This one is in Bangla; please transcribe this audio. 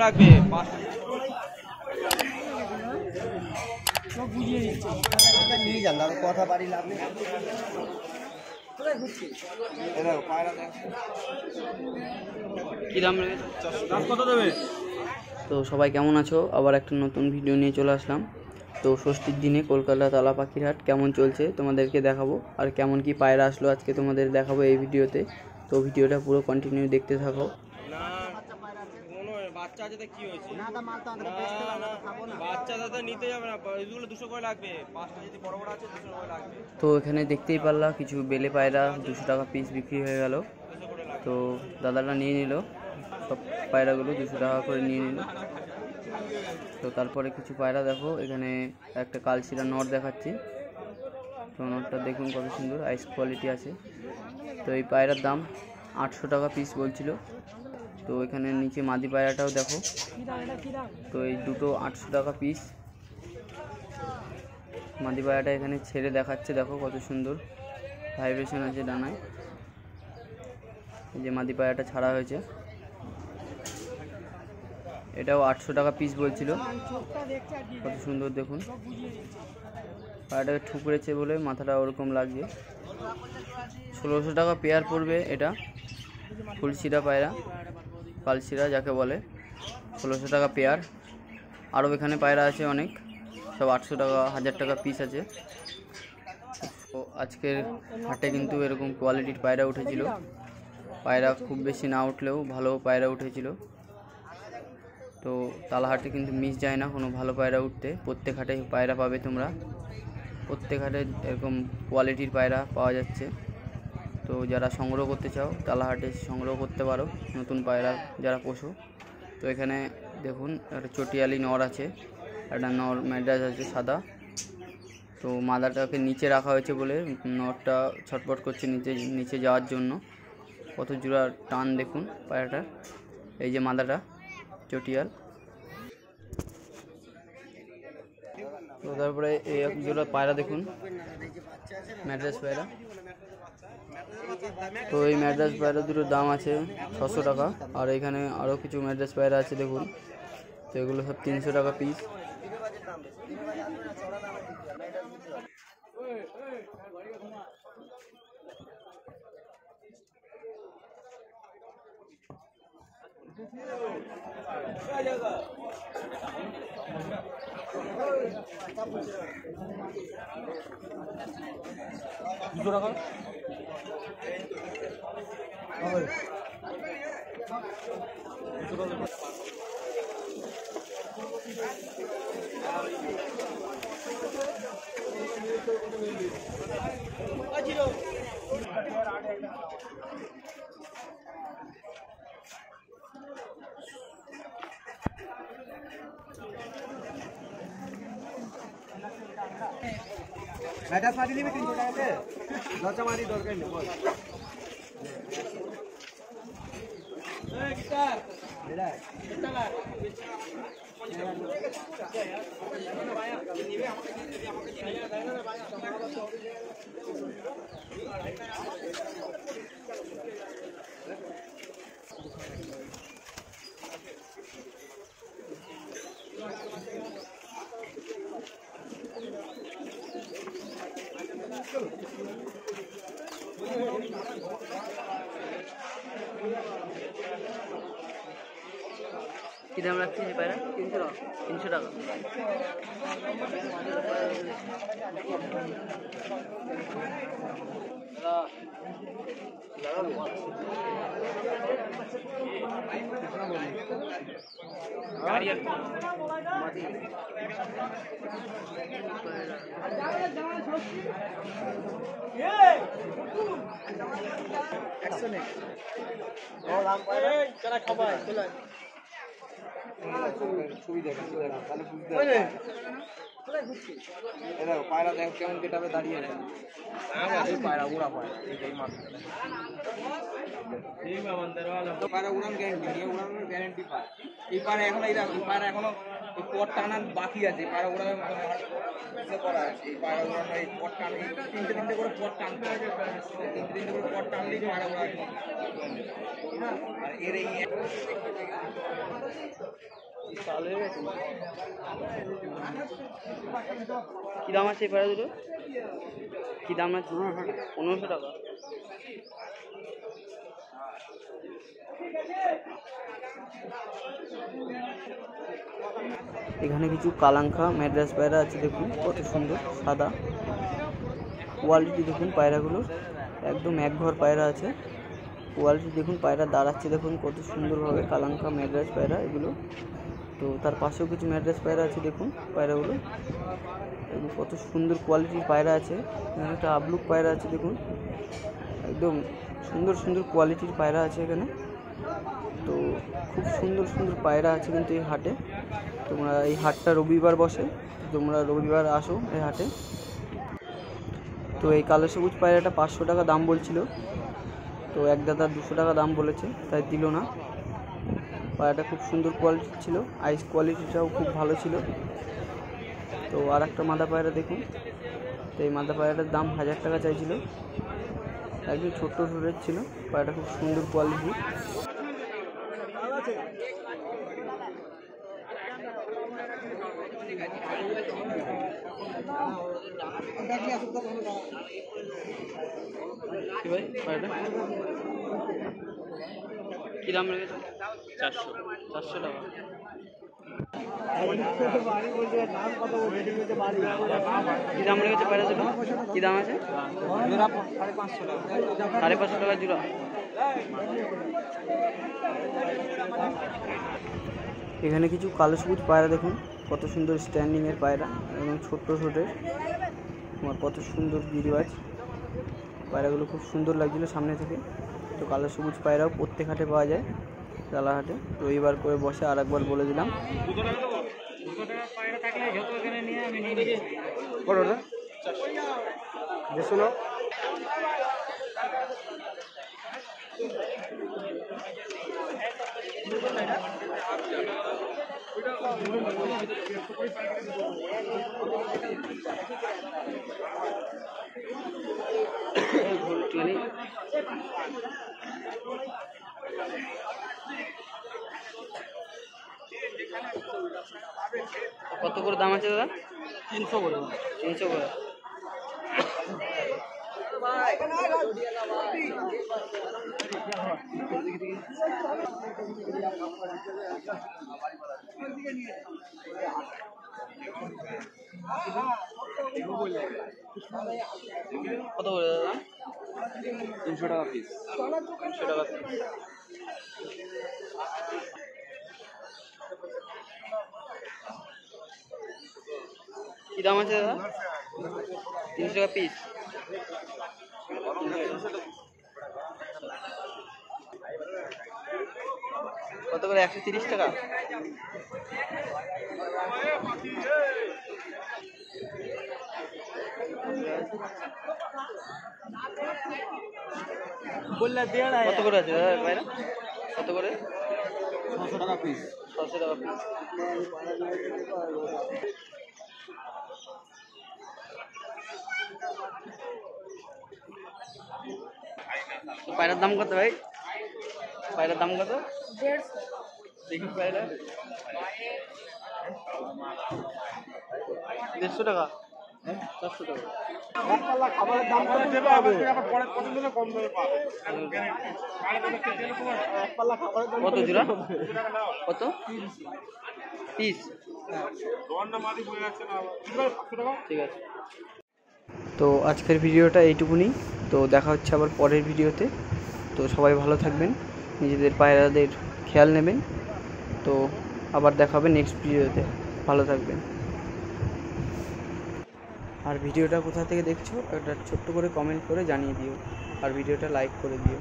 লাগবে নিয়ে যান দাদা, কথা বাড়ি লাভ নেই। কি দাম কত দেবে? তো সবাই কেমন আছো? আবার একটা নতুন ভিডিও নিয়ে চলে আসলাম। তো ষষ্ঠীর দিনে কলকাতা তালা পাখির হাট কেমন চলছে তোমাদেরকে দেখাবো, আর কেমন কি পায়রা আসলো আজকে তোমাদের দেখাবো এই ভিডিওতে। তো ভিডিওটা পুরো কন্টিনিউ দেখতে থাকো। বাচ্চা যেতে কি হয়েছে? না দা মাল তো আমরা বেচতে পারবো না, খাবো না। বাচ্চা দাদা নিতে যাবে না, এগুলো 200 করে লাগবে। পাঁচটা যদি বড় বড় আছে 200 করে লাগবে। তো এখানে দেখতেই পারলা কিছু বেলে পায়রা 200 টাকা পিস বিক্রি হয়ে গেল। তো দাদাটা নিয়ে নিল সব পায়রাগুলো, 200 টাকা করে নিয়ে নিল। তো তারপরে কিছু পায়রা দেখো, এখানে একটা কালশিরা নট দেখাচ্ছি। তো নটটা দেখুন কত সুন্দর, আইস কোয়ালিটি আছে। তো এই পায়রার দাম 800 টাকা পিস বলছিল। তো এখানে নিচে মাদি পায়রাটাও দেখো, তো এই দুটো 800 টাকা পিস। মাদি পায়রাটা এখানে ছেড়ে দেখাচ্ছে, দেখো কত সুন্দর ভাইব্রেশন আছে ডানায়। এই যে মাদি পায়রাটা ছাড়া হয়েছে, এটাও 800 টাকা পিস বলছিল। কত সুন্দর দেখুন, পায়রাটাকে ঠুকরেছে বলে মাথাটা ওরকম লাগছে। 1600 টাকা পেয়ার পড়বে এটা। ফুলশিরা পায়রা, কালশিরা যাকে বলে, 1600 টাকা পেয়ার। আরও এখানে পায়রা আছে অনেক, সব 800 টাকা 1000 টাকা পিস আছে। তো আজকের হাটে কিন্তু এরকম কোয়ালিটির পায়রা উঠেছিল। পায়রা খুব বেশি না উঠলেও ভালো পায়রা উঠেছিল। তো তালাহাটে কিন্তু মিস যায় না কোনো ভালো পায়রা উঠতে, প্রত্যেক হাটে পায়রা পাবে তোমরা। প্রত্যেক হাটে এরকম কোয়ালিটির পায়রা পাওয়া যাচ্ছে। তো যারা সংগ্রহ করতে চাও তালাহাটে সংগ্রহ করতে পারো নতুন পায়রা যারা পোষো। তো এখানে দেখুন একটা চটিয়ালি নর আছে, একটা নর ম্যাড্রাস আছে সাদা। তো মাদাটাকে নিচে রাখা হয়েছে বলে নরটা ছটপট করছে নিচে যাওয়ার জন্য। কত জোড়া টান দেখুন পায়রাটার। এই যে মাদাটা চটিয়াল। তো তারপরে এই এক জোড়া পায়রা দেখুন, ম্যাড্রাস পায়রা। তো এই ম্যাড্রাস পায়রা দুটোর দাম আছে 600 টাকা। আর এখানে আরও কিছু ম্যাড্রাস পায়রা আছে দেখুন, তো এগুলো সব 300 টাকা পিস। ম্যাডাস মাটি নিবি 300 টাকাতে, দরজা মাটি দরকার নেই বল। কি দাম রাখছি পায়রা? 300 টাকা। ছবি দেখা তাহলে বুঝতে এই দেখো পায়রা দেখো কেমন কেটাবে দাঁড়িয়ে আছে। পায়রা উড়া পায়রা এই মাত্র পায়রা উড়ান গ্যারান্টি নিয়ে উড়ানোর গ্যারান্টি পায়। এই পায়রা এখনো এই পায়রা এখনো পট টানার বাকি আছে। পায়রা উড়ানোর করা আছে। এই পায়রা উড়ানোর এই পট টান তিনটে করে পট টানতে হবে। তিনটে করে পট টানলেই পায়রা উড়াবে। আর এর এই কি দাম আছে এই পায়রা দুটো? কি দাম আছে? 1500 টাকা। এখানে কিছু কালাঙ্কা ম্যাড্রাস পায়রা আছে, দেখুন কত সুন্দর সাদা। কোয়ালিটি দেখুন পায়রাগুলোর, একদম এক ঘর পায়রা আছে। কোয়ালিটি দেখুন, পায়রা দাঁড়াচ্ছে দেখুন কত সুন্দরভাবে। কালাঙ্কা ম্যাড্রাস পায়রা এগুলো। তো তার পাশেও কিছু ম্যাড্রাস পায়রা আছে, দেখুন পায়রাগুলো কত সুন্দর কোয়ালিটির পায়রা আছে। এখানে একটা আবলুক পায়রা আছে, দেখুন একদম সুন্দর সুন্দর কোয়ালিটির পায়রা আছে এখানে। তো খুব সুন্দর সুন্দর পায়রা আছে কিন্তু এই হাটে। তোমরা এই হাটটা রবিবার বসে, তোমরা রবিবার আসো এই হাটে। তো এই কালো সবুজ পায়রাটা 500 টাকা দাম বলছিল, তো এক দাদা 200 টাকা দাম বলেছে, তাই দিল না। পায়রাটা খুব সুন্দর কোয়ালিটির ছিল, আইস কোয়ালিটিটাও খুব ভালো ছিল। তো আর একটা মাদা পায়রা দেখুন, তো এই মাদা পায়রাটার দাম 1000 টাকা চাইছিল, একদম ছোট্ট ছোটের ছিল। পায়রাটা খুব সুন্দর কোয়ালিটি। কি ভাই পায়রাটা কি দাম রেখেছে? 400 টাকা। কি দাম রেখেছে পায়রা দুটো? কি দাম আছে? 550 টাকা জোড়া। এখানে কিছু কালো সবুজ পায়রা দেখুন কত সুন্দর স্ট্যান্ডিংয়ের পায়রা, এবং ছোট্ট ছোটের। আমার কত সুন্দর গিরিবাজ পায়রাগুলো, খুব সুন্দর লাগছিলো সামনে থেকে। তো কালো সবুজ পায়রাও প্রত্যেক হাটে পাওয়া যায়, রালাহাটে। রবিবার করে বসে, আর একবার বলে দিলাম। শোনো কত করে দাম আছে দাদা? 300 করে। 300 করে। কত করে দাদা? 300 টাকা পিস। 300 টাকা পিস। কি দাম আছে দাদা? 300 টাকা পিস। কত করে? 130 টাকা। কত করে আছে দাদা পায়রা? কত করে? 600 টাকা পিস। 600 টাকা পিস। পায়রার দাম কত ভাই? পায়রার দাম কত? 150। দেখি পায়রা 150 টাকা। 400 টাকা। খাবারের দাম কত দেবে হবে? কত জোড়া? কত পিস? ঠিক আছে। তো আজকের ভিডিওটা এইটুকুনি। তো দেখা হচ্ছে আবার পরের ভিডিওতে। তো সবাই ভালো থাকবেন, নিজেদের পায়রাদের খেয়াল নেবেন। তো আবার দেখা হবে নেক্সট ভিডিওতে। ভালো থাকবেন। আর ভিডিওটা কোথা থেকে দেখছো একটা ছোট্ট করে কমেন্ট করে জানিয়ে দিও, আর ভিডিওটা লাইক করে দিও।